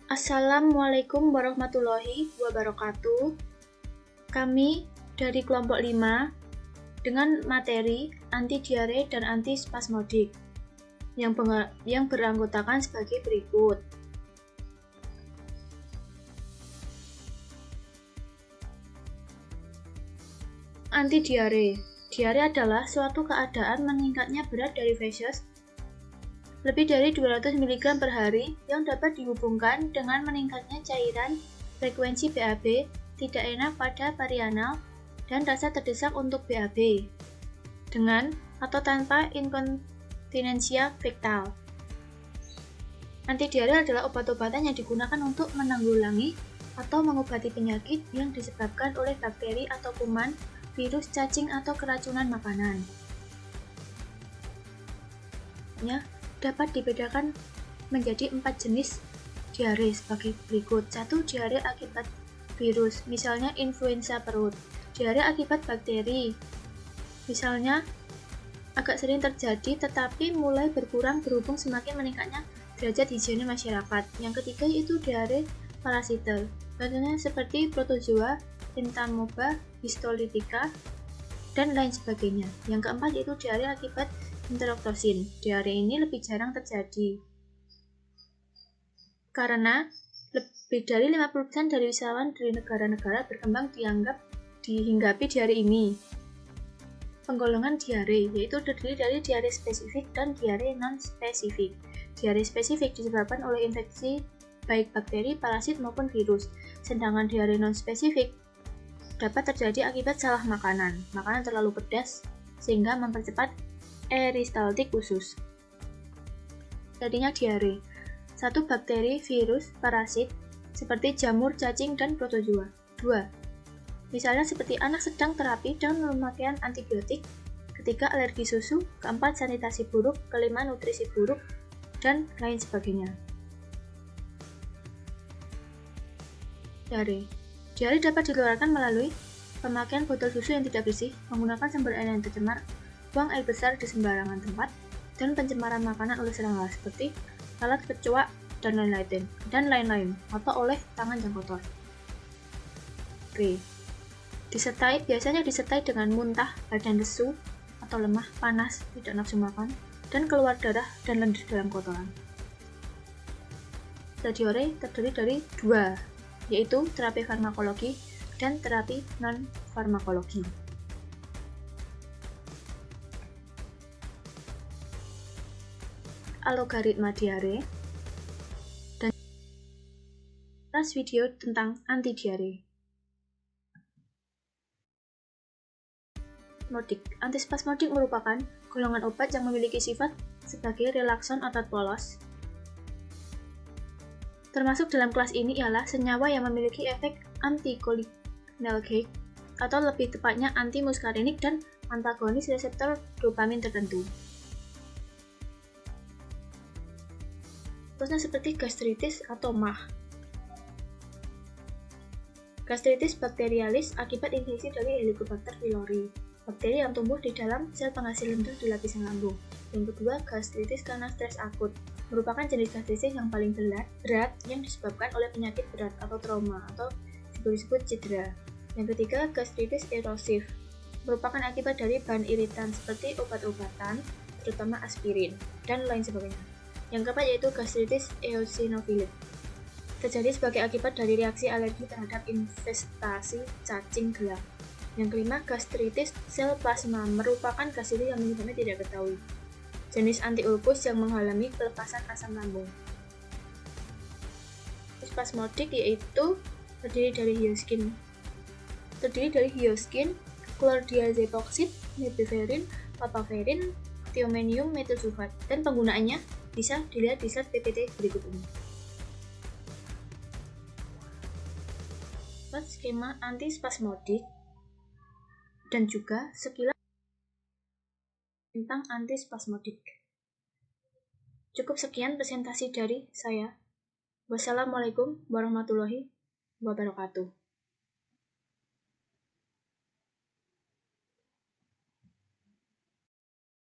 Assalamualaikum warahmatullahi wabarakatuh. Kami dari kelompok 5 dengan materi anti diare dan anti spasmodik yang beranggotakan sebagai berikut. Anti diare. Diare adalah suatu keadaan meningkatnya berat dari feses lebih dari 200 mg per hari yang dapat dihubungkan dengan meningkatnya cairan, frekuensi BAB, tidak enak pada perianal, dan rasa terdesak untuk BAB, dengan atau tanpa inkontinensia fektal. Antidiare adalah obat-obatan yang digunakan untuk menanggulangi atau mengobati penyakit yang disebabkan oleh bakteri atau kuman, virus, cacing, atau keracunan makanan. Dapat dibedakan menjadi 4 jenis diare sebagai berikut. 1. Diare akibat virus, misalnya influenza perut. Diare akibat bakteri, misalnya agak sering terjadi tetapi mulai berkurang berhubung semakin meningkatnya derajat higiene masyarakat. Yang ketiga yaitu diare parasitel, contohnya seperti protozoa, entamoeba, histolytica, dan lain sebagainya. Yang keempat yaitu diare akibat enteroktosin. Diare ini lebih jarang terjadi karena lebih dari 50% dari wisatawan dari negara-negara berkembang dihinggapi diare ini. Penggolongan diare yaitu terdiri dari diare spesifik dan diare non-spesifik. Diare spesifik disebabkan oleh infeksi baik bakteri, parasit maupun virus. Sedangkan diare non-spesifik dapat terjadi akibat salah makanan terlalu pedas sehingga mempercepat eristaltik usus. Jadinya diare. 1. Bakteri, virus, parasit seperti jamur, cacing, dan protozoa. 2. Misalnya seperti anak sedang terapi dan pemakaian antibiotik. 3. Alergi susu. 4. Sanitasi buruk. 5. Nutrisi buruk, dan lain sebagainya. Diare. Diare dapat dikeluarkan melalui pemakaian botol susu yang tidak bersih, menggunakan sumber air yang tercemar, buang air besar di sembarangan tempat, dan pencemaran makanan oleh serangga seperti lalat, kecoa, dan lain-lain, atau oleh tangan yang kotor. Biasanya disertai dengan muntah, badan lesu atau lemah, panas, tidak nafsu makan, dan keluar darah dan lendir dalam kotoran. Diare terdiri dari 2, yaitu terapi farmakologi dan terapi non-farmakologi. Algoritma diare dan video tentang anti diare. Antispasmodik merupakan golongan obat yang memiliki sifat sebagai relakson otot polos. Termasuk dalam kelas ini ialah senyawa yang memiliki efek anticholinergic atau lebih tepatnya antimuskarinik dan antagonis reseptor dopamin tertentu. Contohnya seperti gastritis atau MAH. Gastritis bakterialis akibat infeksi dari Helicobacter pylori, bakteri yang tumbuh di dalam sel penghasil lendir di lapisan lambung. Yang kedua, gastritis karena stres akut, merupakan jenis gastritis yang paling berat yang disebabkan oleh penyakit berat atau trauma atau disebut cedera. Yang ketiga, gastritis erosif, merupakan akibat dari bahan iritan seperti obat-obatan, terutama aspirin, dan lain sebagainya. Yang keempat yaitu gastritis eosinofilik, terjadi sebagai akibat dari reaksi alergi terhadap investasi cacing gelang. Yang kelima, gastritis sel plasma, merupakan gastritis yang penyebabnya tidak diketahui, jenis anti-ulkus yang menghalangi pelepasan asam lambung. Spasmodik yaitu terdiri dari hyoscine, chlordiazepoksid, mepiverin, papaverin, thiomenium metilsulfat, dan penggunaannya bisa dilihat di slide PPT berikut ini. Skema antispasmodik dan juga sekilas tentang antispasmodik. Cukup sekian presentasi dari saya. Wassalamualaikum warahmatullahi wabarakatuh.